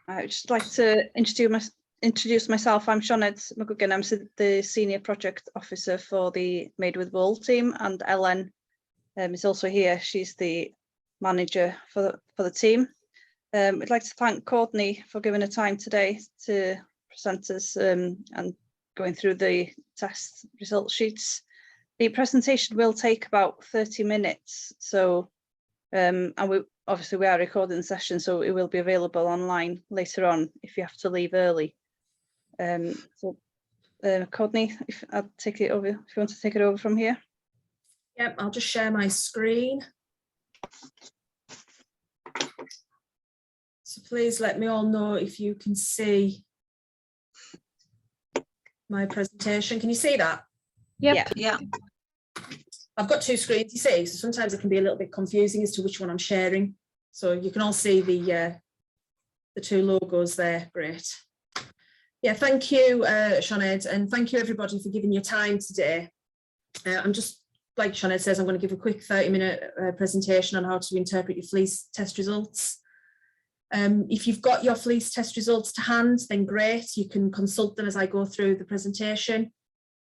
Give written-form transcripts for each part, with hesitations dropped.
I would just like to introduce myself. I'm Gwlân. I'm the Senior Project Officer for the Made with Wool team, and Ellen is also here. She's the manager for the team. We'd like to thank Courtney for giving her time today to present us and going through the test result sheets. The presentation will take about 30 minutes. So, and we are recording the session, so it will be available online later on if you have to leave early. Courtney, if I'll take it over, if you want to take it over from here. Yep, I'll just share my screen. So please let me all know if you can see my presentation. Can you see that? Yep. Yeah. I've got two screens, you see, so sometimes it can be a little bit confusing as to which one I'm sharing. So you can all see the two logos there. Great. Yeah, thank you, Gwnaed, and thank you everybody for giving your time today. I'm just, like Gwnaed says, I'm going to give a quick 30-minute presentation on how to interpret your fleece test results. If you've got your fleece test results to hand, then great, you can consult them as I go through the presentation.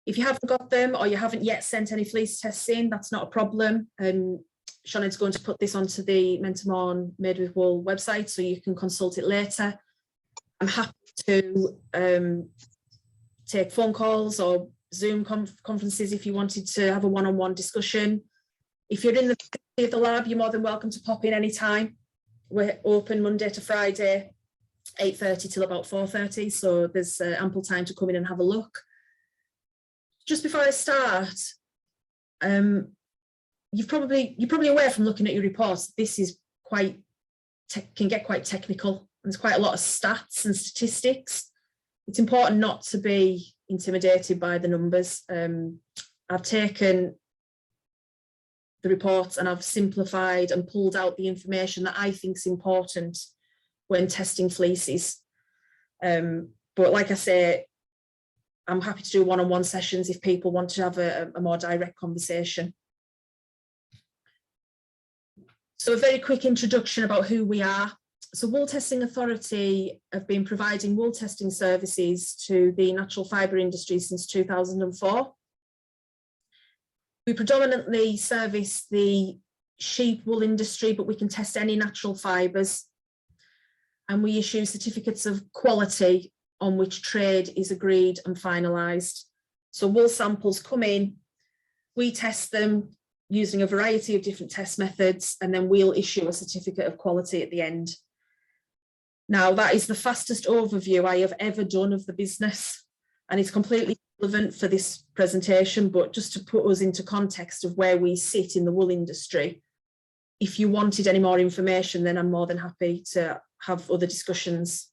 If you haven't got them or you haven't yet sent any fleece tests in, that's not a problem. Gwnaed's going to put this onto the Mentamon Made with Wool website so you can consult it later. I'm happy to take phone calls or Zoom conferences if you wanted to have a one-on-one discussion. If you're in the vicinity of the lab, you're more than welcome to pop in anytime. We're open Monday to Friday, 8:30 till about 4:30, so there's ample time to come in and have a look. Just before I start, you're probably aware from looking at your reports, this is can get quite technical. There's quite a lot of stats and statistics. It's important not to be intimidated by the numbers. I've taken the reports and I've simplified and pulled out the information that I think is important when testing fleeces. But like I say, I'm happy to do one-on-one sessions if people want to have a more direct conversation. So a very quick introduction about who we are. So Wool Testing Authority have been providing wool testing services to the natural fibre industry since 2004. We predominantly service the sheep wool industry, but we can test any natural fibres. And we issue certificates of quality on which trade is agreed and finalised. So wool samples come in, we test them using a variety of different test methods, and then we'll issue a certificate of quality at the end. Now, that is the fastest overview I have ever done of the business, and it's completely relevant for this presentation, but just to put us into context of where we sit in the wool industry. If you wanted any more information, then I'm more than happy to have other discussions.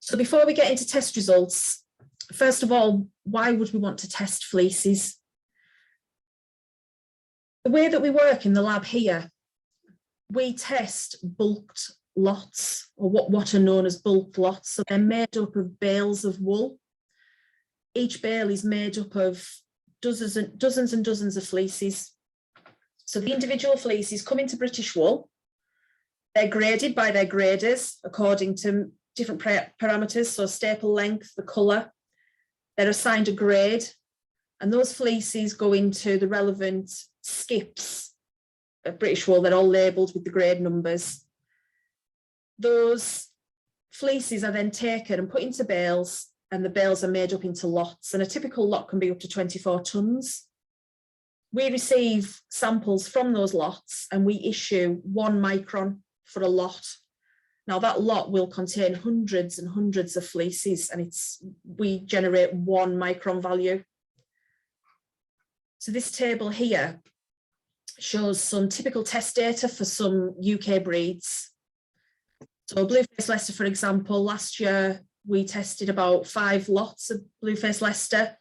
So before we get into test results, first of all, why would we want to test fleeces? The way that we work in the lab here, we test bulked lots, or what are known as bulk lots. So they're made up of bales of wool. Each bale is made up of dozens and dozens of fleeces. So the individual fleeces come into British Wool. They're graded by their graders according to different parameters, so staple length, the colour. They're assigned a grade, and those fleeces go into the relevant skips of British Wool. They're all labelled with the grade numbers. Those fleeces are then taken and put into bales, and the bales are made up into lots, and a typical lot can be up to 24 tonnes. We receive samples from those lots and we issue 1 micron for a lot. Now that lot will contain hundreds and hundreds of fleeces, and we generate 1 micron value. So this table here shows some typical test data for some UK breeds. So Blueface Leicester, for example, last year we tested about 5 lots of Blueface Leicester.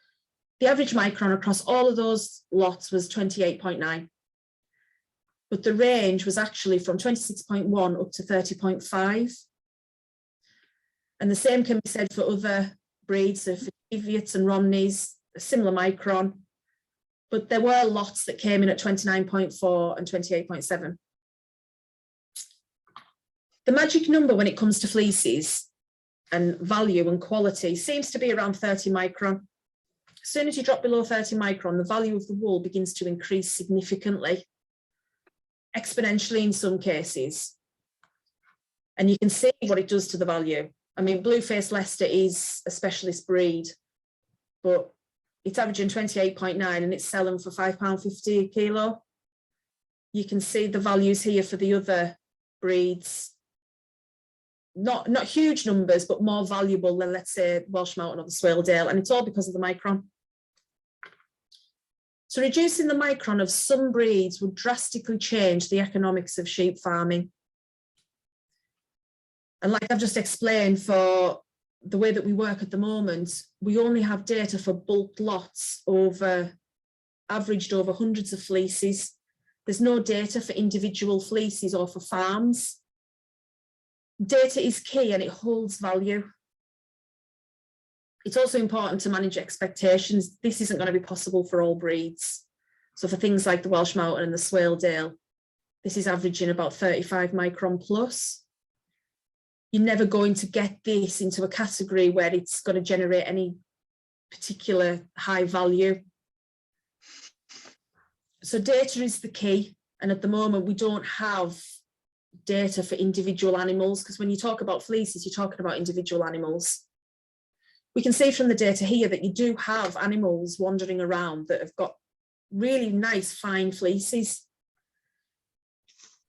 The average micron across all of those lots was 28.9. But the range was actually from 26.1 up to 30.5. And the same can be said for other breeds, so for Cheviots and Romneys, a similar micron. But there were lots that came in at 29.4 and 28.7. The magic number when it comes to fleeces and value and quality seems to be around 30 micron. As soon as you drop below 30 micron, the value of the wool begins to increase significantly, exponentially in some cases. And you can see what it does to the value. I mean, Blue-faced Leicester is a specialist breed, but it's averaging 28.9 and it's selling for £5.50 a kilo. You can see the values here for the other breeds. Not huge numbers, but more valuable than, let's say, Welsh Mountain or the Swaledale, and it's all because of the micron. So reducing the micron of some breeds would drastically change the economics of sheep farming. And like I've just explained, for the way that we work at the moment, we only have data for bulk lots averaged over hundreds of fleeces. There's no data for individual fleeces or for farms. Data is key and it holds value. It's also important to manage expectations. This isn't going to be possible for all breeds. So for things like the Welsh Mountain and the Swaledale, this is averaging about 35 micron plus. You're never going to get this into a category where it's going to generate any particular high value. So data is the key. And at the moment, we don't have data for individual animals, because when you talk about fleeces, you're talking about individual animals. We can see from the data here that you do have animals wandering around that have got really nice fine fleeces.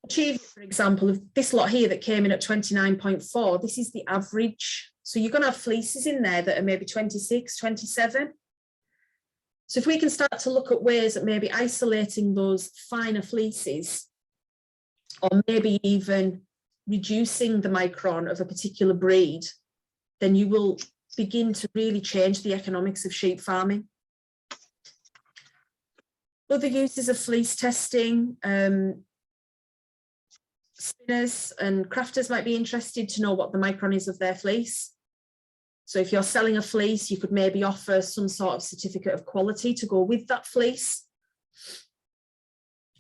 Achievement, for example, of this lot here that came in at 29.4, this is the average. So you're going to have fleeces in there that are maybe 26, 27. So if we can start to look at ways that maybe isolating those finer fleeces, or maybe even reducing the micron of a particular breed, then you will begin to really change the economics of sheep farming. Other uses of fleece testing, spinners and crafters might be interested to know what the micron is of their fleece. So if you're selling a fleece, you could maybe offer some sort of certificate of quality to go with that fleece.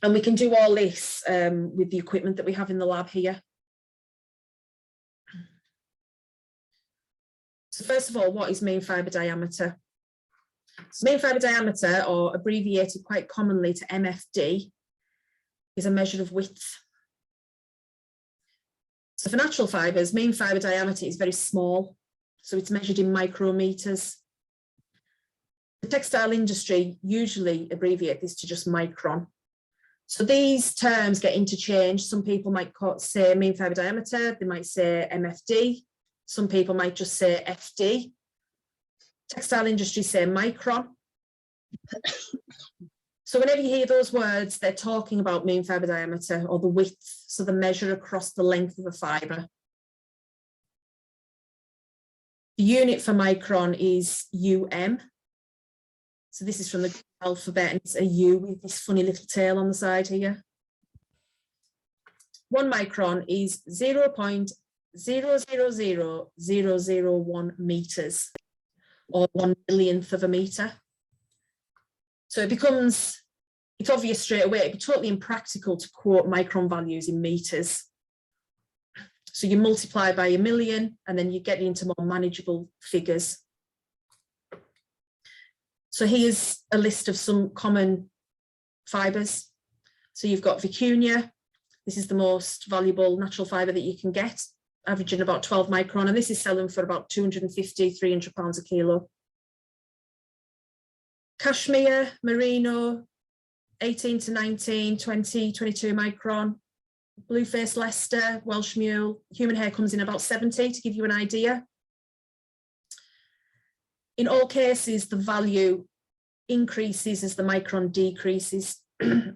And we can do all this with the equipment that we have in the lab here. So first of all, what is mean fibre diameter? So mean fibre diameter, or abbreviated quite commonly to MFD, is a measure of width. So for natural fibres, mean fibre diameter is very small, so it's measured in micrometers. The textile industry usually abbreviate this to just micron. So these terms get interchanged. Some people might say mean fibre diameter, they might say MFD, some people might just say FD. Textile industry say micron. So whenever you hear those words, they're talking about mean fibre diameter, or the width, so the measure across the length of a fibre. The unit for micron is So this is from the alphabet, and it's a U with this funny little tail on the side here. 1 micron is 0.000001 meters, or 1 millionth of a meter. So it becomes, it's obvious straight away, it'd be totally impractical to quote micron values in meters. So you multiply by 1 million, and then you get into more manageable figures. So here's a list of some common fibres. So you've got vicuña. This is the most valuable natural fibre that you can get, averaging about 12 micron, and this is selling for about 250, 300 pounds a kilo. Cashmere, merino, 18 to 19, 20, 22 micron. Blue-faced Leicester, Welsh mule, human hair comes in about 70, to give you an idea. In all cases, the value increases as the micron decreases. I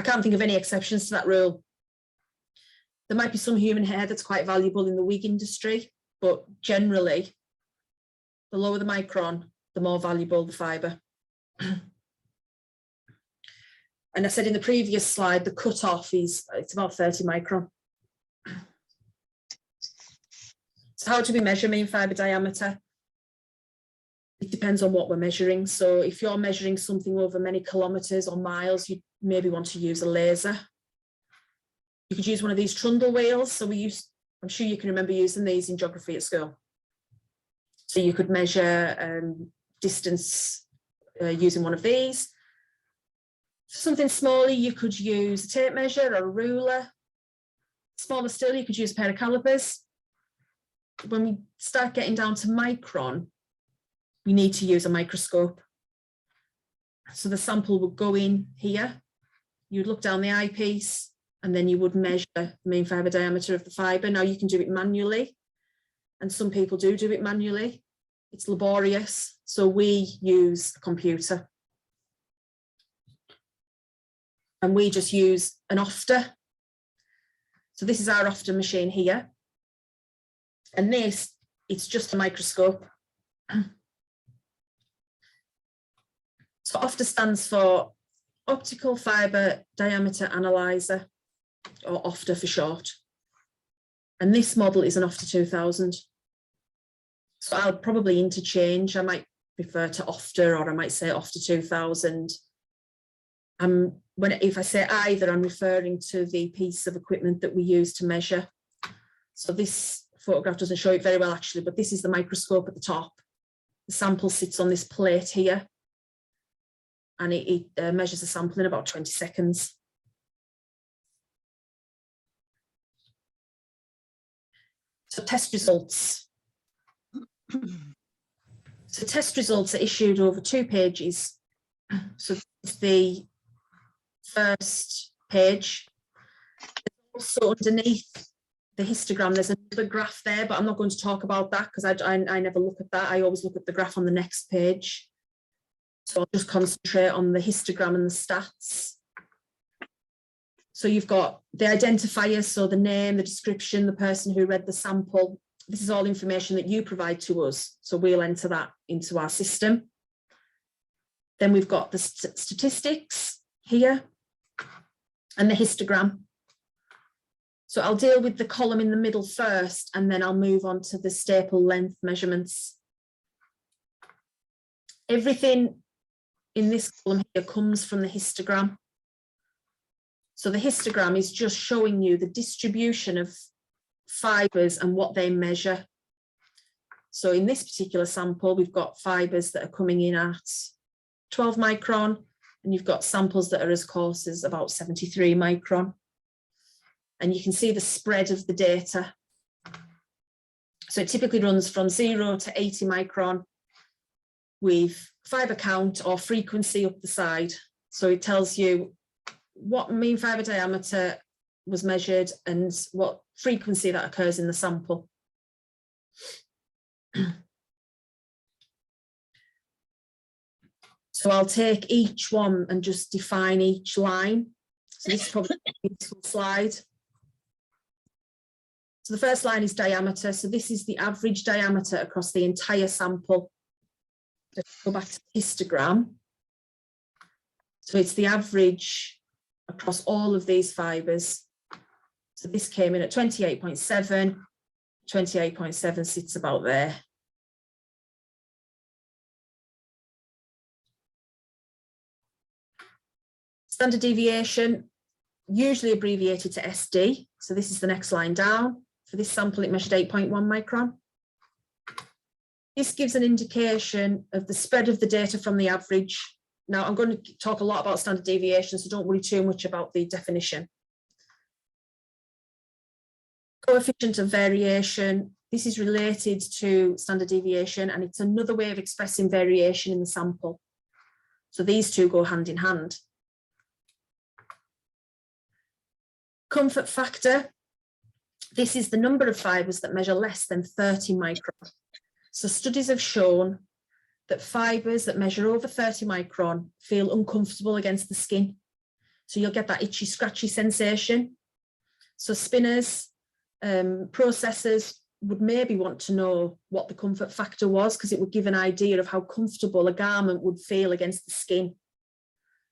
can't think of any exceptions to that rule. There might be some human hair that's quite valuable in the wig industry, but generally, the lower the micron, the more valuable the fibre. And I said in the previous slide, the cutoff is, it's about 30 micron. So how do we measure mean fibre diameter? It depends on what we're measuring. So if you're measuring something over many kilometres or miles, you maybe want to use a laser. You could use one of these trundle wheels. So I'm sure you can remember using these in geography at school. So you could measure distance using one of these. For something smaller, you could use a tape measure or a ruler. Smaller still, you could use a pair of calipers. When we start getting down to micron, you need to use a microscope. So the sample would go in here. You'd look down the eyepiece, and then you would measure the mean fibre diameter of the fibre. Now you can do it manually, and some people do it manually. It's laborious, so we use a computer. And we just use an Ofter. So this is our Ofter machine here. And this, it's just a microscope. So Ofter stands for Optical Fibre Diameter Analyzer, or Ofter for short. And this model is an Ofter 2000. So I'll probably interchange. I might refer to Ofter, or I might say Ofter 2000. If I say either, I'm referring to the piece of equipment that we use to measure. So this photograph doesn't show it very well actually, but this is the microscope at the top. The sample sits on this plate here, and it measures the sample in about 20 seconds. So test results. So test results are issued over 2 pages. So it's the first page. Also underneath the histogram, there's another graph there, but I'm not going to talk about that because I never look at that. I always look at the graph on the next page. So I'll just concentrate on the histogram and the stats. So you've got the identifier, so the name, the description, the person who read the sample. This is all information that you provide to us. So we'll enter that into our system. Then we've got the statistics here and the histogram. So I'll deal with the column in the middle first, and then I'll move on to the staple length measurements. Everything in this column here comes from the histogram. So the histogram is just showing you the distribution of fibres and what they measure. So in this particular sample, we've got fibres that are coming in at 12 micron, and you've got samples that are as coarse as about 73 micron. And you can see the spread of the data. So it typically runs from 0 to 80 micron with fibre count or frequency up the side. So it tells you what mean fibre diameter was measured and what frequency that occurs in the sample. So I'll take each one and just define each line. So this is probably a useful slide. So the first line is diameter. So this is the average diameter across the entire sample. Let's go back to the histogram. So it's the average across all of these fibres. So this came in at 28.7. 28.7 sits about there. Standard deviation, usually abbreviated to SD. So this is the next line down. For this sample, it measured 8.1 micron. This gives an indication of the spread of the data from the average. Now, I'm going to talk a lot about standard deviation, so don't worry too much about the definition. Coefficient of variation. This is related to standard deviation, and it's another way of expressing variation in the sample. So these two go hand in hand. Comfort factor. This is the number of fibres that measure less than 30 micron. So studies have shown that fibres that measure over 30 micron feel uncomfortable against the skin. So you'll get that itchy, scratchy sensation. So spinners, processors would maybe want to know what the comfort factor was, because it would give an idea of how comfortable a garment would feel against the skin.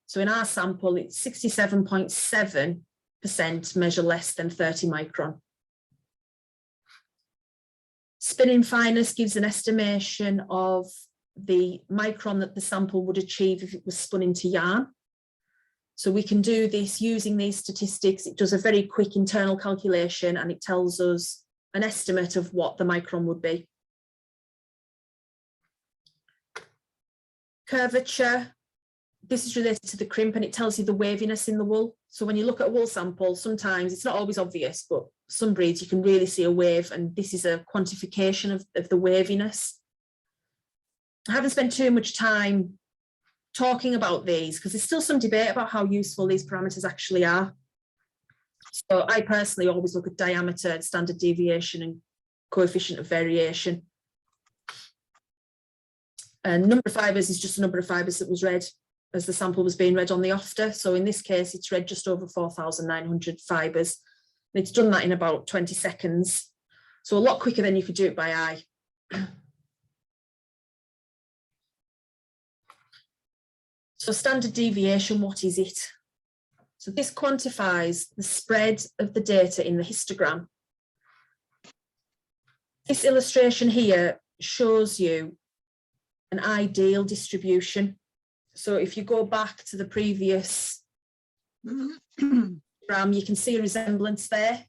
So in our sample, it's 67.7% measure less than 30 micron. Spinning fineness gives an estimation of the micron that the sample would achieve if it was spun into yarn. So we can do this using these statistics. It does a very quick internal calculation and it tells us an estimate of what the micron would be. Curvature, this is related to the crimp and it tells you the waviness in the wool. So when you look at a wool sample, sometimes it's not always obvious, but some breeds you can really see a wave, and this is a quantification of the waviness. I haven't spent too much time talking about these because there's still some debate about how useful these parameters actually are. So I personally always look at diameter and standard deviation and coefficient of variation. And number of fibres is just the number of fibres that was read as the sample was being read on the OFTA. So in this case, it's read just over 4,900 fibres. And it's done that in about 20 seconds. So a lot quicker than you could do it by eye. So standard deviation, what is it? So this quantifies the spread of the data in the histogram. This illustration here shows you an ideal distribution. So if you go back to the previous diagram, you can see a resemblance there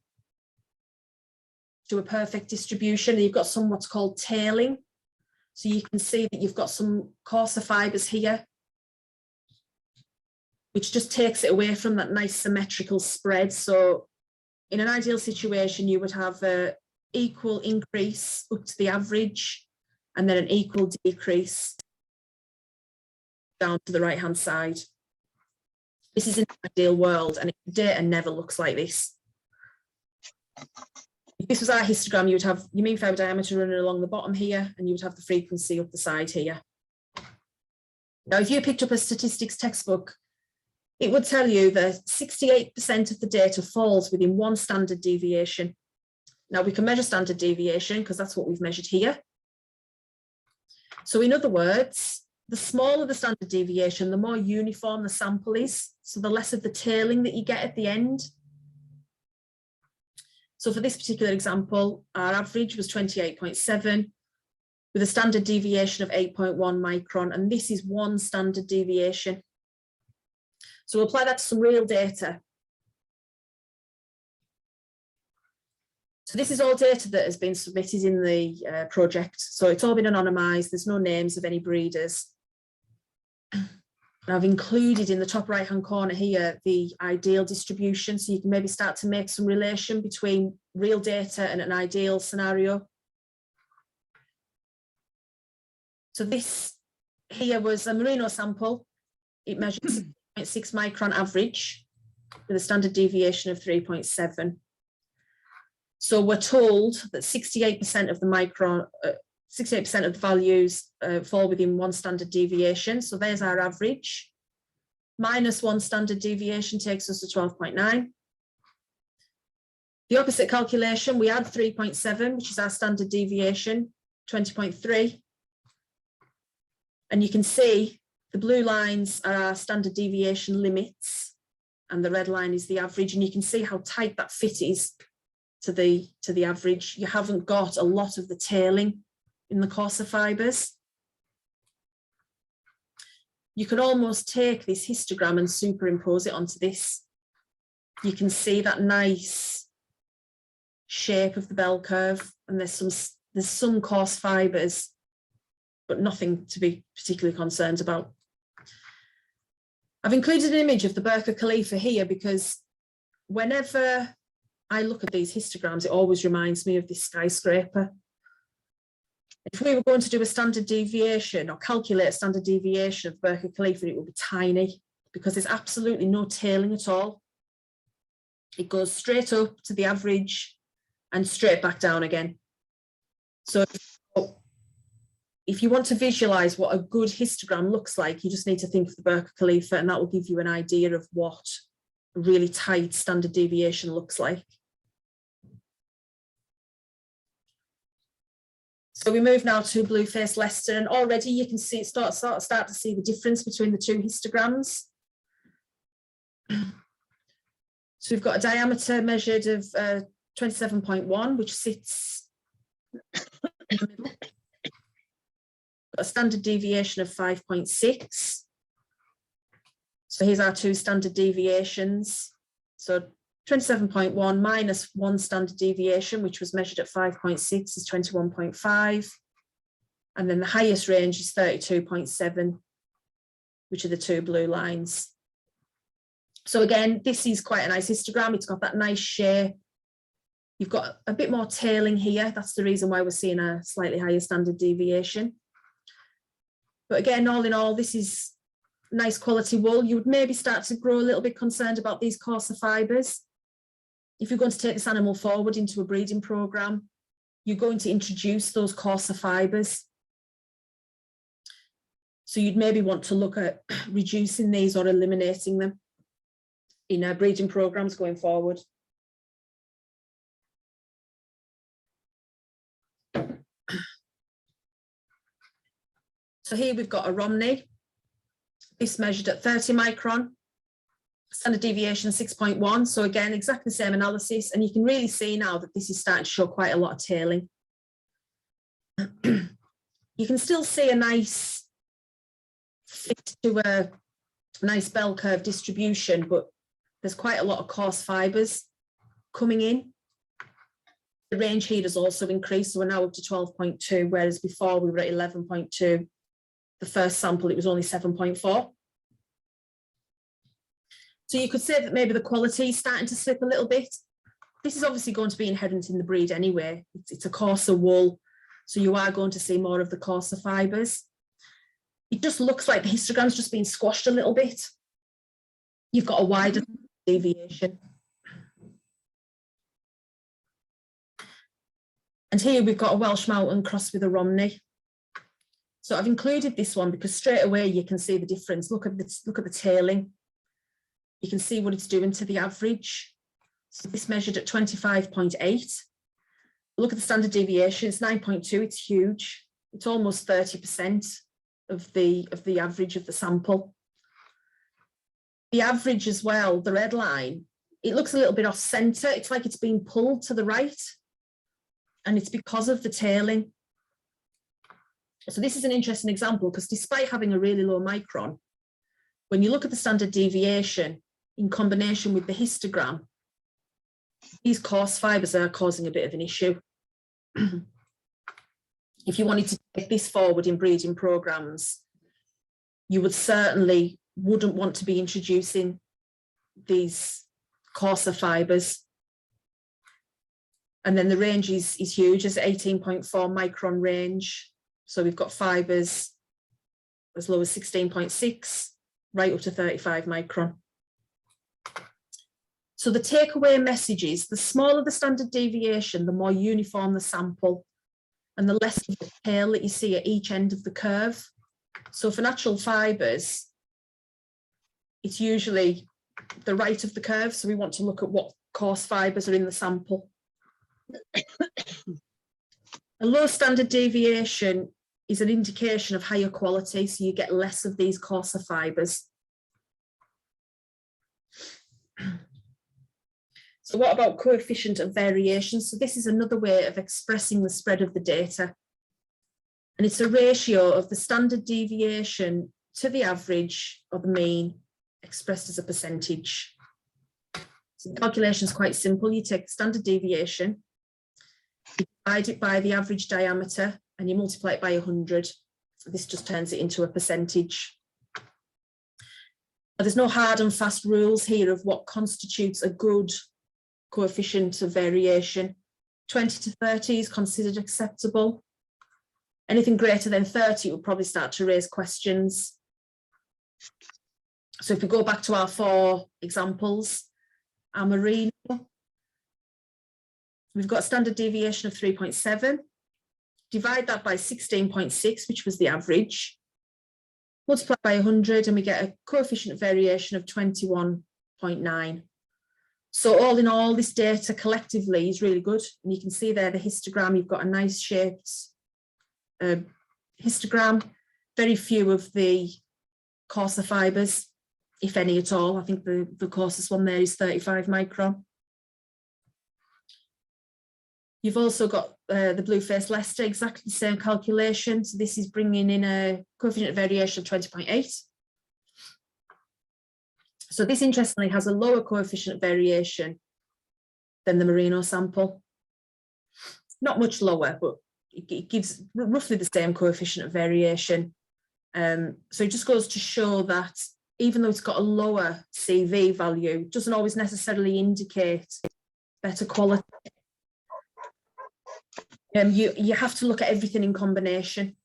to a perfect distribution. You've got some what's called tailing. So you can see that you've got some coarser fibres here, which just takes it away from that nice symmetrical spread. So in an ideal situation, you would have an equal increase up to the average and then an equal decrease down to the right-hand side. This is an ideal world and data never looks like this. If this was our histogram, you would have your mean fibre diameter running along the bottom here and you would have the frequency up the side here. Now, if you picked up a statistics textbook, it would tell you that 68% of the data falls within one standard deviation. Now we can measure standard deviation because that's what we've measured here. So in other words, the smaller the standard deviation, the more uniform the sample is. So the less of the tailing that you get at the end. So for this particular example, our average was 28.7 with a standard deviation of 8.1 micron. And this is one standard deviation. So we'll apply that to some real data. So this is all data that has been submitted in the project. So it's all been anonymised. There's no names of any breeders. And I've included in the top right-hand corner here the ideal distribution. So you can maybe start to make some relation between real data and an ideal scenario. So this here was a merino sample. It measured 6.6 micron average with a standard deviation of 3.7. So we're told that 68% of the micron, 68% of the values fall within one standard deviation. So there's our average. Minus one standard deviation takes us to 12.9. The opposite calculation, we add 3.7, which is our standard deviation, 20.3. And you can see the blue lines are our standard deviation limits and the red line is the average. And you can see how tight that fit is to the average. You haven't got a lot of the tailing in the coarser fibres. You can almost take this histogram and superimpose it onto this. You can see that nice shape of the bell curve, and there's some coarse fibres, but nothing to be particularly concerned about. I've included an image of the Burj Khalifa here because whenever I look at these histograms, it always reminds me of this skyscraper. If we were going to do a standard deviation or calculate a standard deviation of Burj Khalifa, it would be tiny because there's absolutely no tailing at all. It goes straight up to the average and straight back down again. So if you want to visualize what a good histogram looks like, you just need to think of the Burj Khalifa, and that will give you an idea of what a really tight standard deviation looks like. So we move now to blue-faced Leicester, and already you can see start to see the difference between the two histograms. So we've got a diameter measured of 27.1, which sits in the middle. Got a standard deviation of 5.6. So here's our two standard deviations. So 27.1 minus 1 standard deviation, which was measured at 5.6, is 21.5. And then the highest range is 32.7, which are the two blue lines. So again, this is quite a nice histogram. It's got that nice shape. You've got a bit more tailing here. That's the reason why we're seeing a slightly higher standard deviation. But again, all in all, this is nice quality wool. You would maybe start to grow a little bit concerned about these coarser fibres. If you're going to take this animal forward into a breeding programme, you're going to introduce those coarser fibres. So you'd maybe want to look at reducing these or eliminating them in our breeding programmes going forward. So here we've got a Romney. This measured at 30 micron, standard deviation 6.1. So again, exactly the same analysis. And you can really see now that this is starting to show quite a lot of tailing. You can still see a nice fit to a nice bell curve distribution, but there's quite a lot of coarse fibres coming in. The range here has also increased, so we're now up to 12.2, whereas before we were at 11.2. The first sample, it was only 7.4. So you could say that maybe the quality is starting to slip a little bit. This is obviously going to be inherent in the breed anyway. It's a coarser wool, so you are going to see more of the coarser fibres. It just looks like the histogram's just been squashed a little bit. You've got a wider deviation. And here we've got a Welsh Mountain crossed with a Romney. So I've included this one because straight away you can see the difference. Look at the tailing. You can see what it's doing to the average. So this measured at 25.8. Look at the standard deviation, it's 9.2, it's huge. It's almost 30% of the average of the sample. The average as well, the red line, it looks a little bit off center. It's like it's being pulled to the right. And it's because of the tailing. So this is an interesting example because despite having a really low micron, when you look at the standard deviation in combination with the histogram, these coarse fibres are causing a bit of an issue. If you wanted to take this forward in breeding programmes, you wouldn't want to be introducing these coarser fibres. And then the range is huge, it's 18.4 micron range. So we've got fibres as low as 16.6, right up to 35 micron. So the takeaway message is the smaller the standard deviation, the more uniform the sample and the less of the tail that you see at each end of the curve. So for natural fibres, it's usually the right of the curve. So we want to look at what coarse fibres are in the sample. A low standard deviation is an indication of higher quality, so you get less of these coarser fibres. So what about coefficient of variation? So this is another way of expressing the spread of the data. And it's a ratio of the standard deviation to the average or the mean expressed as a percentage. So the calculation is quite simple. You take standard deviation, you divide it by the average diameter, and you multiply it by 100. So this just turns it into a percentage. There's no hard and fast rules here of what constitutes a good coefficient of variation. 20 to 30 is considered acceptable. Anything greater than 30 will probably start to raise questions. So if we go back to our 4 examples, our merino, we've got a standard deviation of 3.7. Divide that by 16.6, which was the average. Multiply by 100 and we get a coefficient of variation of 21.9. So all in all, this data collectively is really good. And you can see there the histogram, you've got a nice shaped histogram, very few of the coarser fibres, if any at all. I think the coarsest one there is 35 micron. You've also got the blue-faced Leicester, exactly the same calculation. So this is bringing in a coefficient of variation of 20.8. So this interestingly has a lower coefficient of variation than the merino sample. Not much lower, but it gives roughly the same coefficient of variation. So it just goes to show that even though it's got a lower CV value, it doesn't always necessarily indicate better quality. You have to look at everything in combination.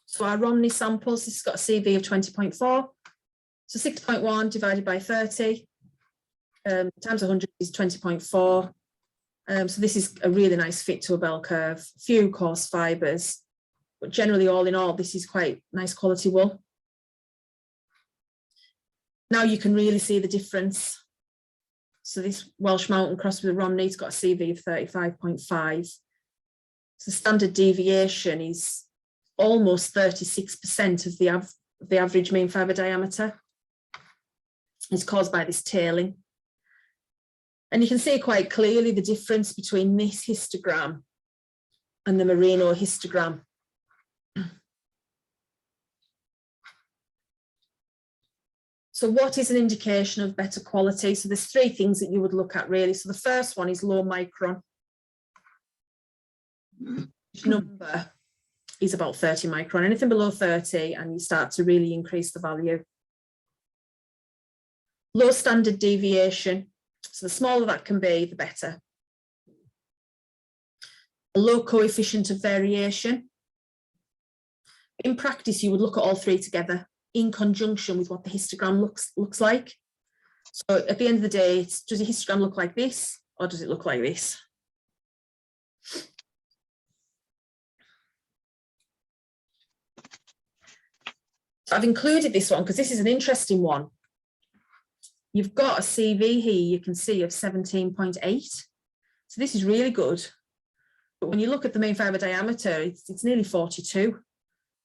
So our Romney samples, this has got a CV of 20.4. So 6.1 divided by 30 times 100 is 20.4. So this is a really nice fit to a bell curve, few coarse fibres, but generally all in all, this is quite nice quality wool. Now you can really see the difference. So this Welsh Mountain crossed with a Romney, it's got a CV of 35.5. So standard deviation is almost 36% of the average mean fibre diameter. It's caused by this tailing. And you can see quite clearly the difference between this histogram and the merino histogram. So what is an indication of better quality? So there's three things that you would look at really. So the first one is low micron. Which number is about 30 micron. Anything below 30 and you start to really increase the value. Low standard deviation. So the smaller that can be, the better. A low coefficient of variation. In practice, you would look at all three together in conjunction with what the histogram looks like. So at the end of the day, does a histogram look like this or does it look like this? So I've included this one because this is an interesting one. You've got a CV here, you can see, of 17.8. So this is really good. But when you look at the main fibre diameter, it's nearly 42.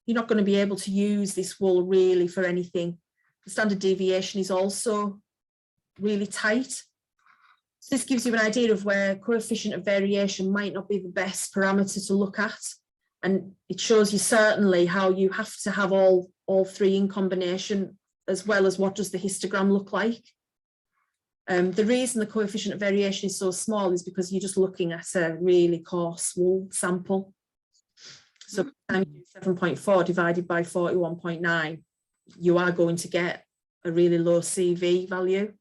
You're not going to be able to use this wool really for anything. The standard deviation is also really tight. So this gives you an idea of where coefficient of variation might not be the best parameter to look at. And it shows you certainly how you have to have all three in combination, as well as what does the histogram look like. The reason the coefficient of variation is so small is because you're just looking at a really coarse wool sample. So by the time you do 7.4 divided by 41.9, you are going to get a really low CV value.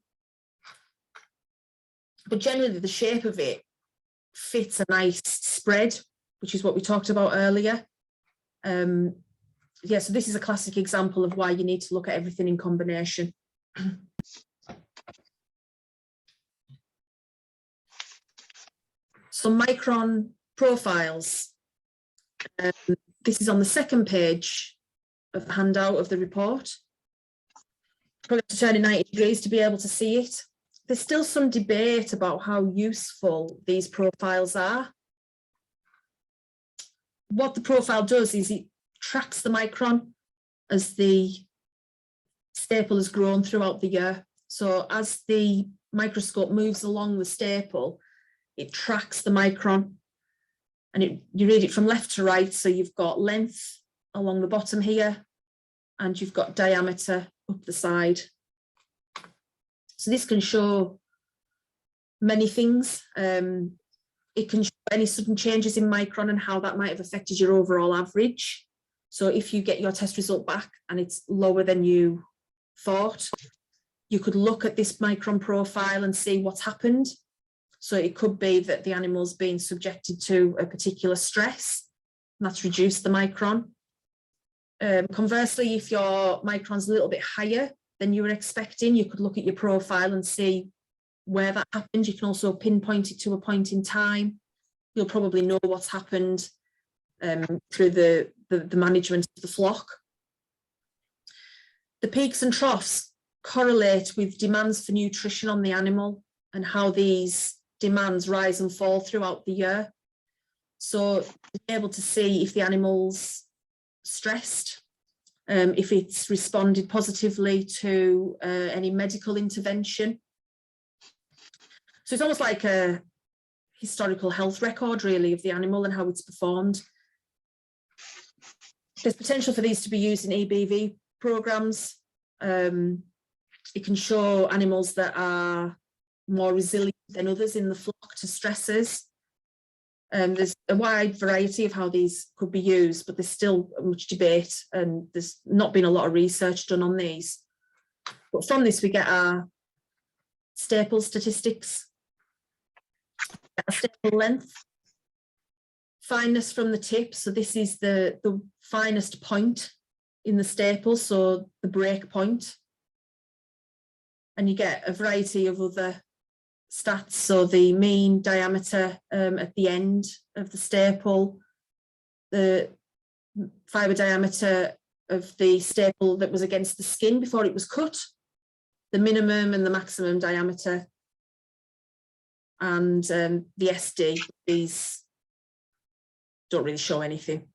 But generally the shape of it fits a nice spread, which is what we talked about earlier. Yeah, so this is a classic example of why you need to look at everything in combination. So micron profiles. This is on the second page of the handout of the report. Probably have to turn it 90 degrees to be able to see it. There's still some debate about how useful these profiles are. What the profile does is it tracks the micron as the staple has grown throughout the year. So as the microscope moves along the staple, it tracks the micron. And you read it from left to right, so you've got length along the bottom here, and you've got diameter up the side. So this can show many things. It can show any sudden changes in micron and how that might have affected your overall average. So if you get your test result back and it's lower than you thought, you could look at this micron profile and see what's happened. So it could be that the animal's been subjected to a particular stress, and that's reduced the micron. Conversely, if your micron's a little bit higher than you were expecting, you could look at your profile and see where that happened. You can also pinpoint it to a point in time. You'll probably know what's happened through the management of the flock. The peaks and troughs correlate with demands for nutrition on the animal and how these demands rise and fall throughout the year. So to be able to see if the animal's stressed, if it's responded positively to any medical intervention. So it's almost like a historical health record really of the animal and how it's performed. There's potential for these to be used in EBV programs. It can show animals that are more resilient than others in the flock to stresses. There's a wide variety of how these could be used, but there's still much debate and there's not been a lot of research done on these. But from this, we get our staple statistics, our staple length, fineness from the tip. So this is the finest point in the staple, so the break point. And you get a variety of other stats, so the mean diameter at the end of the staple, the fibre diameter of the staple that was against the skin before it was cut, the minimum and the maximum diameter, and the SD. These don't really show anything.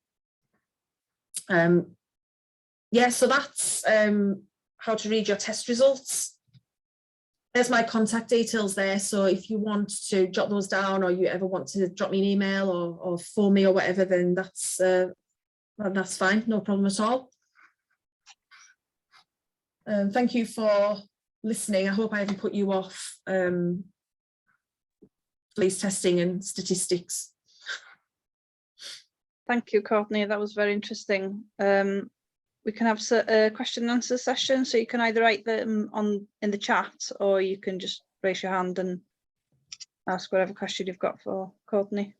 Yeah, so that's how to read your test results. There's my contact details there, so if you want to jot those down, or you ever want to drop me an email or phone me or whatever, then that's fine, no problem at all. Thank you for listening. I hope I haven't put you off police testing and statistics. Thank you, Courtney. That was very interesting. We can have a question and answer session, so you can either write them in the chat, or you can just raise your hand and ask whatever question you've got for Courtney.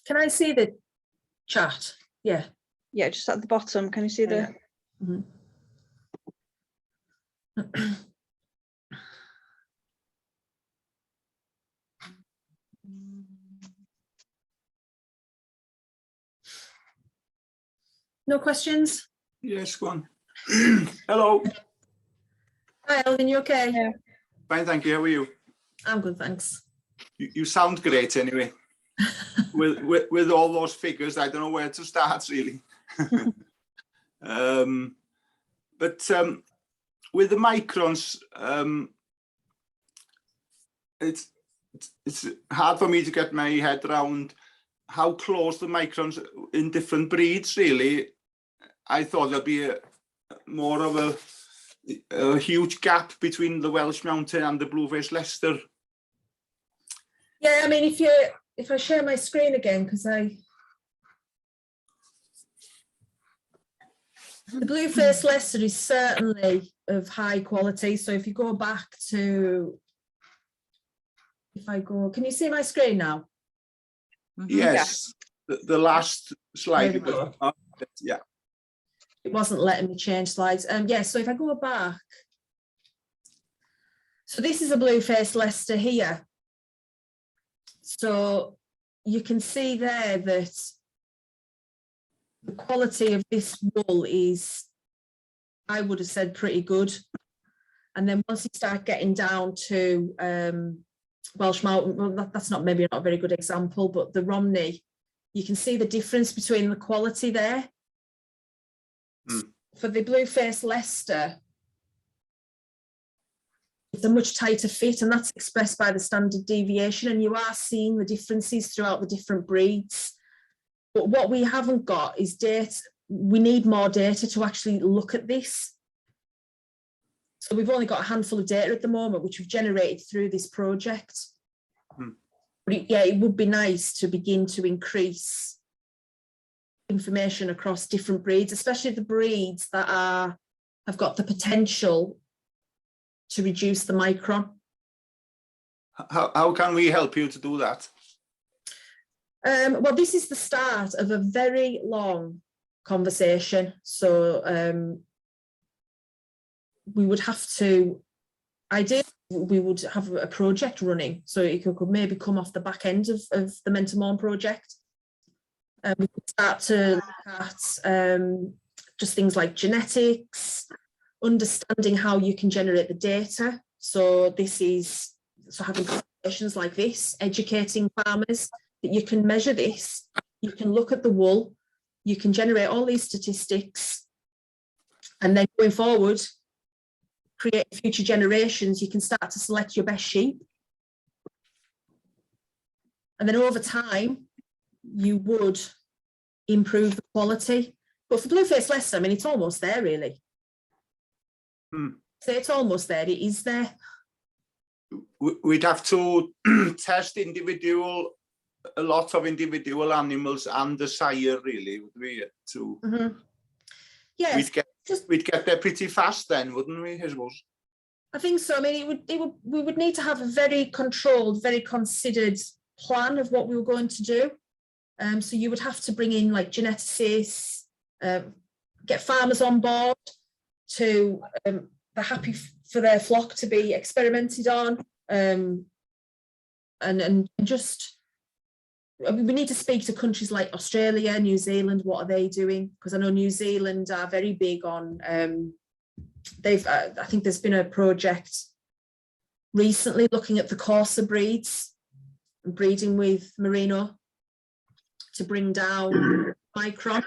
Can I see the chat? Yeah. Yeah, just at the bottom. Can you see the? Mm-hmm. No questions? Yes, go on. Hello. Hi, Elvin, you okay? Yeah. Fine, thank you. How are you? I'm good, thanks. You sound great anyway. with all those figures, I don't know where to start really. But with the microns, it's hard for me to get my head around how close the microns in different breeds really. I thought there'd be more of a huge gap between the Welsh Mountain and the Blue-faced Leicester. Yeah, I mean, if I share my screen again, because the Blue-faced Leicester is certainly of high quality. So if you go back to, can you see my screen now? Yes, yeah. The last slide. Yeah. It wasn't letting me change slides. Yeah, so if I go back, so this is a Blue-faced Leicester here. So you can see there that the quality of this wool is, I would have said, pretty good. And then once you start getting down to Welsh Mountain, well, that's maybe not a very good example, but the Romney, you can see the difference between the quality there. For the Blue-faced Leicester, it's a much tighter fit, and that's expressed by the standard deviation, and you are seeing the differences throughout the different breeds. But what we haven't got is data. We need more data to actually look at this. So we've only got a handful of data at the moment, which we've generated through this project. But yeah, it would be nice to begin to increase information across different breeds, especially the breeds that have got the potential to reduce the micron. How can we help you to do that? Well, this is the start of a very long conversation. So we would have to, ideally, we would have a project running. So it could maybe come off the back end of the Mentamorn project. We could start to look at just things like genetics, understanding how you can generate the data. So having conversations like this, educating farmers that you can measure this, you can look at the wool, you can generate all these statistics, and then going forward, create future generations, you can start to select your best sheep. And then over time, you would improve the quality. But for Blueface Leicester, I mean, it's almost there, really. So it's almost there. It is there. We'd have to test a lot of individual animals and the sire, really, would we? Yeah, we'd get there pretty fast then, wouldn't we? I suppose. I think so. I mean, we would need to have a very controlled, very considered plan of what we were going to do. So you would have to bring in like geneticists, get farmers on board to they're happy for their flock to be experimented on, and just we need to speak to countries like Australia, New Zealand. What are they doing? Because I know New Zealand are very big on. I think there's been a project recently looking at the coarser breeds and breeding with merino to bring down micron.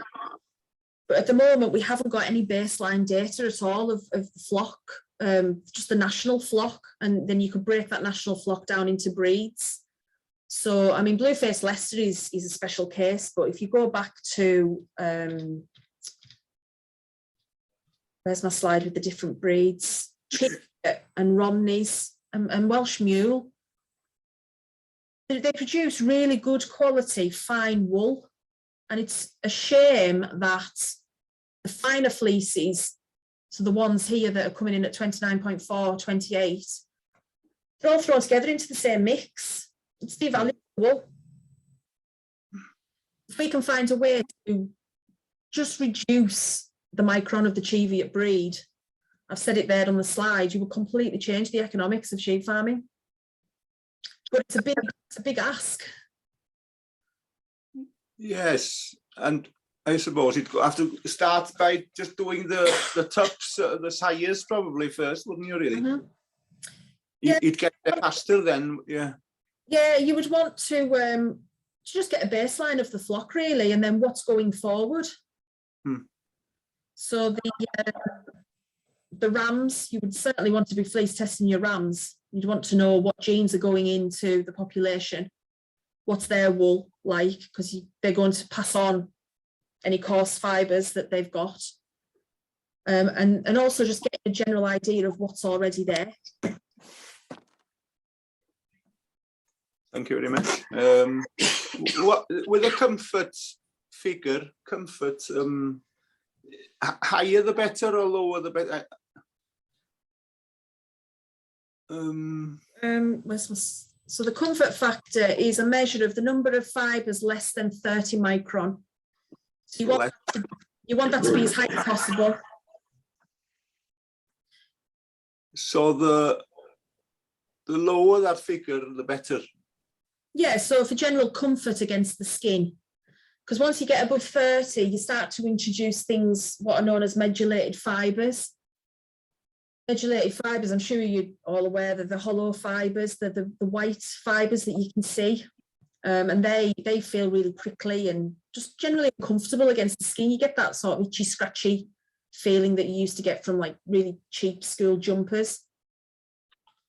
But at the moment, we haven't got any baseline data at all of the flock, just the national flock. And then you could break that national flock down into breeds. So, I mean, Blueface Leicester is a special case. But if you go back to, where's my slide with the different breeds? And Romneys and Welsh Mule. They produce really good quality, fine wool. And it's a shame that the finer fleeces, so the ones here that are coming in at 29.4, 28, they're all thrown together into the same mix. It's devalued wool. If we can find a way to just reduce the micron of the Cheviot breed, I've said it there on the slide, you will completely change the economics of sheep farming. But it's a big ask. Yes, and I suppose you'd have to start by just doing the tups, the sires probably first, wouldn't you, really? You'd get there faster then, yeah. Yeah, you would want to just get a baseline of the flock, really, and then what's going forward. So the rams, you would certainly want to be fleece testing your rams. You'd want to know what genes are going into the population, what's their wool like, because they're going to pass on any coarse fibres that they've got. And also just get a general idea of what's already there. Thank you very much. What, with a comfort figure, higher the better or lower the better? So the comfort factor is a measure of the number of fibres less than 30 micron. So you want that to be as high as possible. So the lower that figure, the better. Yeah, so for general comfort against the skin. Because once you get above 30, you start to introduce things, what are known as medullated fibres. Medullated fibres, I'm sure you're all aware that the hollow fibres, the white fibres that you can see. And they feel really prickly and just generally uncomfortable against the skin. You get that sort of itchy, scratchy feeling that you used to get from like really cheap school jumpers.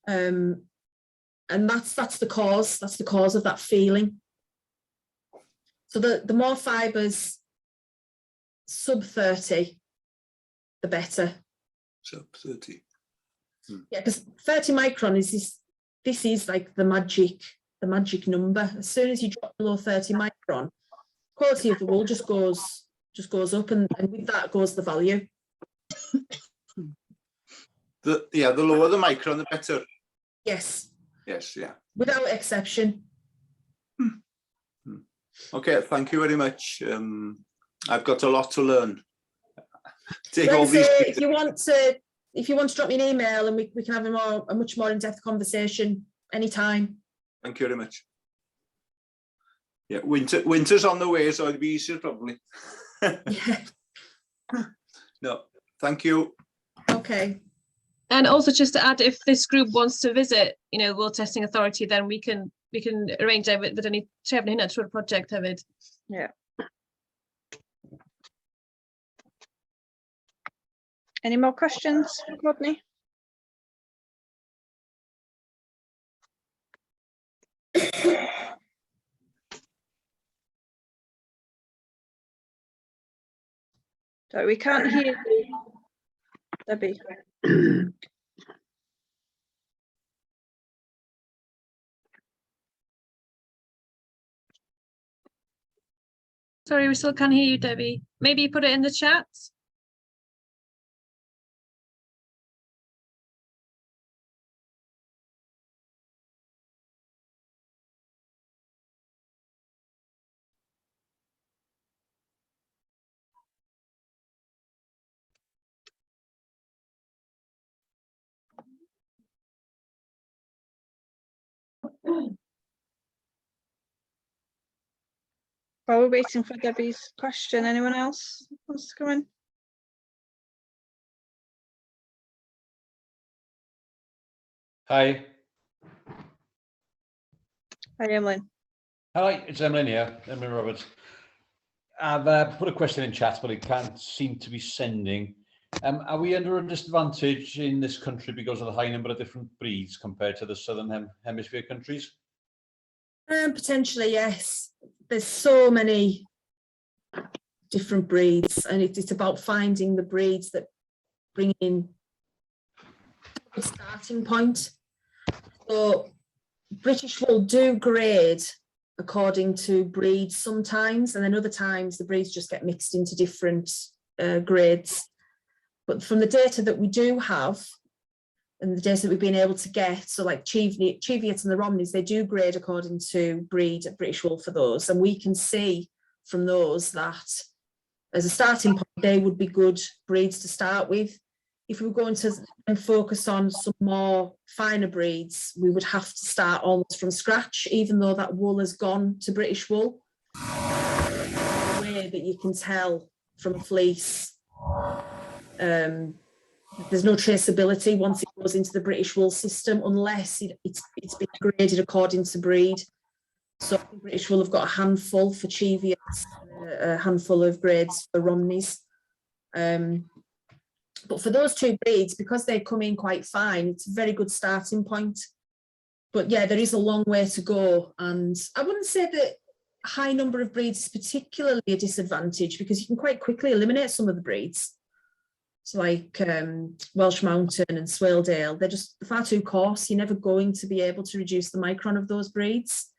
And that's the cause. That's the cause of that feeling. So the more fibres sub 30, the better. Sub 30. Yeah, because 30 micron is this is like the magic number. As soon as you drop below 30 micron, quality of the wool just goes up, and with that goes the value. The lower the micron, the better. Yes. Yes, yeah. Without exception. Okay, thank you very much. I've got a lot to learn. If you want to drop me an email and we can have a much more in-depth conversation anytime. Thank you very much. Yeah, winter's on the way, so it'll be easier probably. Yeah. No, thank you. Okay. And also just to add, if this group wants to visit, Wool Testing Authority, then we can arrange it with any trefnu hynna trwy'r project hefyd. Yeah. Any more questions, Courtney? Sorry, we can't hear you, Debbie. Sorry, we still can't hear you, Debbie. Maybe put it in the chat. While we're waiting for Debbie's question, anyone else wants to come in? Hi. Hi, Emily. Hi, it's Emily here, Emily Roberts. I've put a question in chat, but it can't seem to be sending. Are we under a disadvantage in this country because of the high number of different breeds compared to the Southern Hemisphere countries? Potentially, yes. There's so many different breeds, and it's about finding the breeds that bring in a starting point. So British wool do grade according to breeds sometimes, and then other times the breeds just get mixed into different grades. But from the data that we do have, and the data that we've been able to get, so like Cheviot and the Romneys, they do grade according to breed at British wool for those, and we can see from those that as a starting point they would be good breeds to start with. If we were going to focus on some more finer breeds, we would have to start almost from scratch, even though that wool has gone to British wool. The way that you can tell from a fleece, there's no traceability once it goes into the British wool system, unless it's been graded according to breed. So British wool have got a handful for Cheviot, a handful of grades for Romneys. But for those two breeds, because they come in quite fine, it's a very good starting point. But yeah, there is a long way to go. And I wouldn't say that a high number of breeds is particularly a disadvantage, because you can quite quickly eliminate some of the breeds. So like Welsh Mountain and Swaledale, they're just far too coarse. You're never going to be able to reduce the micron of those breeds.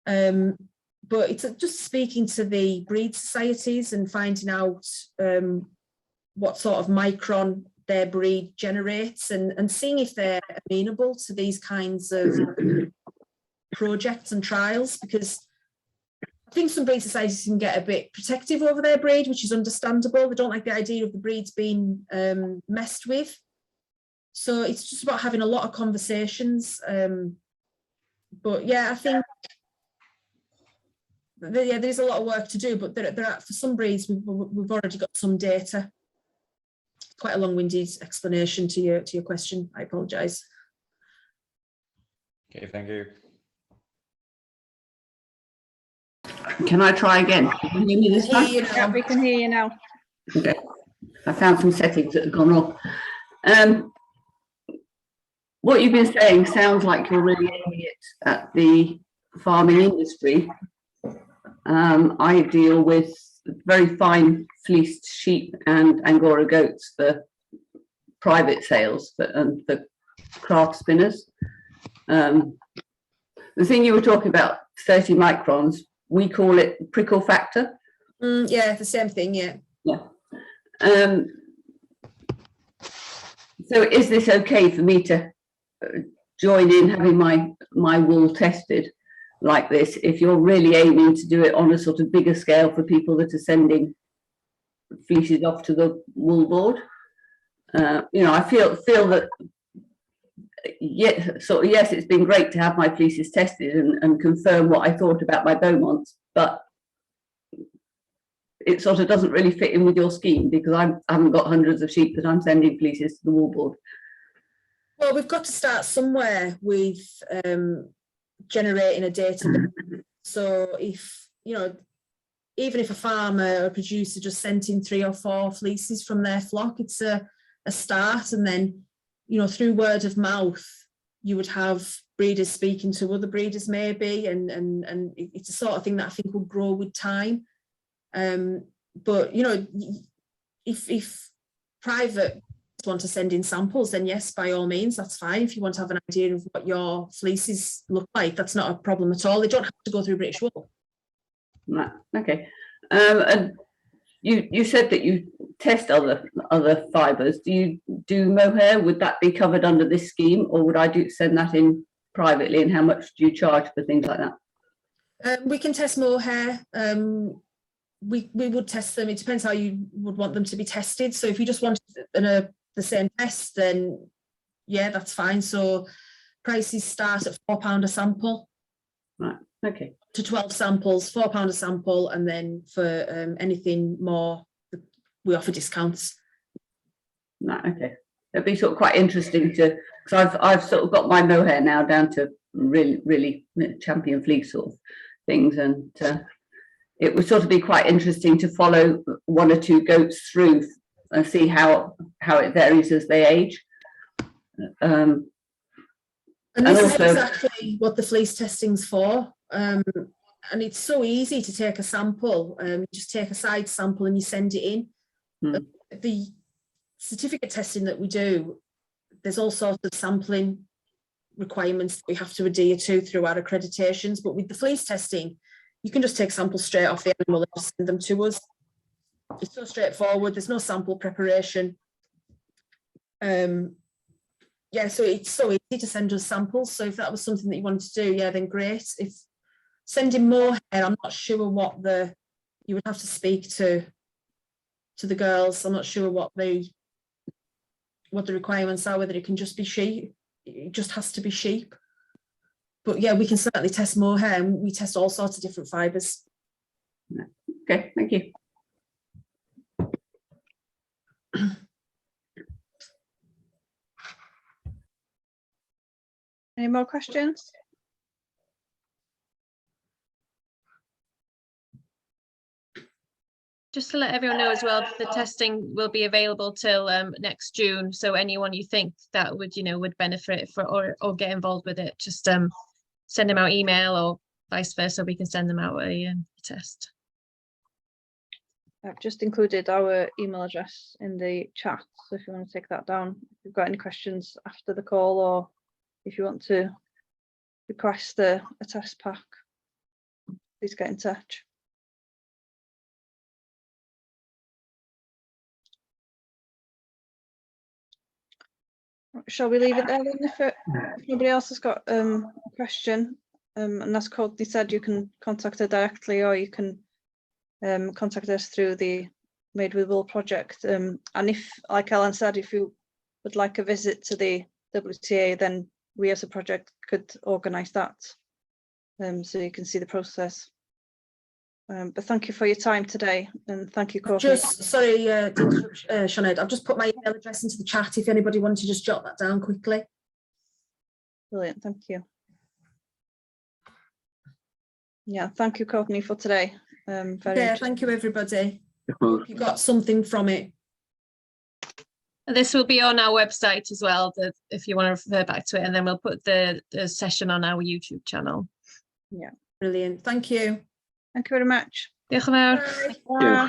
But it's just speaking to the breed societies and finding out what sort of micron their breed generates, and seeing if they're amenable to these kinds of projects and trials, because I think some breed societies can get a bit protective over their breed, which is understandable. They don't like the idea of the breeds being messed with. So it's just about having a lot of conversations. But yeah, I think there's a lot of work to do, but there are, for some breeds, we've already got some data. Quite a long-winded explanation to your question. I apologise. Okay, thank you. Can I try again? Can you hear me this time? Yeah, we can hear you now. Okay. I found some settings that have gone wrong. What you've been saying sounds like you're really aiming it at the farming industry. I deal with very fine fleeced sheep and Angora goats for private sales and for craft spinners. The thing you were talking about, 30 microns, we call it prickle factor. Yeah, the same thing, yeah. Yeah. So is this okay for me to join in having my wool tested like this, if you're really aiming to do it on a sort of bigger scale for people that are sending fleeces off to the wool board? You know, I feel that yes, it's been great to have my fleeces tested and confirm what I thought about my Beaumonts, but it sort of doesn't really fit in with your scheme, because I haven't got hundreds of sheep that I'm sending fleeces to the wool board. Well, we've got to start somewhere with generating a database. So if, you know, even if a farmer or a producer just sent in 3 or 4 fleeces from their flock, it's a start. And then, you know, through word of mouth, you would have breeders speaking to other breeders maybe, and it's a sort of thing that I think will grow with time. But, you know, if private want to send in samples, then yes, by all means, that's fine. If you want to have an idea of what your fleeces look like, that's not a problem at all. They don't have to go through British Wool. Right, okay. And you said that you test other fibres. Do you do mohair? Would that be covered under this scheme, or would I send that in privately? And how much do you charge for things like that? We can test mohair. We would test them. It depends how you would want them to be tested. So if you just want the same test, then yeah, that's fine. So prices start at £4 a sample. Right, okay. To 12 samples, £4 a sample, and then for anything more, we offer discounts. Right, okay. It'd be sort of quite interesting to, because I've sort of got my mohair now down to really champion fleece sort of things, and it would sort of be quite interesting to follow one or two goats through and see how it varies as they age. And this also, is exactly what the fleece testing's for. And it's so easy to take a sample. You just take a side sample and you send it in. The certificate testing that we do, there's all sorts of sampling requirements that we have to adhere to through our accreditations. But with the fleece testing, you can just take samples straight off the animal and just send them to us. It's so straightforward. There's no sample preparation. Yeah, so it's so easy to send us samples. So if that was something that you wanted to do, yeah, then great. If sending more hair, I'm not sure what you would have to speak to the girls. I'm not sure what the requirements are, whether it can just be sheep. It just has to be sheep. But yeah, we can certainly test more hair, and we test all sorts of different fibres. okay, thank you. Any more questions? Just to let everyone know as well, the testing will be available till next June. So anyone you think that would benefit or get involved with it, just send them out email or vice versa. We can send them out a test. I've just included our email address in the chat, so if you want to take that down, if you've got any questions after the call, or if you want to request a test pack, please get in touch. Shall we leave it there then? If nobody else has got a question, and as Courtney said, you can contact her directly, or you can contact us through the Made with Wool project. And if, like Ellen said, if you would like a visit to the WTA, then we as a project could organise that, so you can see the process. But thank you for your time today, and thank you, Courtney. Sorry, Sinead, I've just put my email address into the chat if anybody wanted to just jot that down quickly. Brilliant, thank you. Yeah, thank you, Courtney, for today. Thank you, everybody. Hope you got something from it. This will be on our website as well, if you want to refer back to it, and then we'll put the session on our YouTube channel. Yeah, brilliant. Thank you. Thank you very much. Diolch yn fawr. Bye. Bye.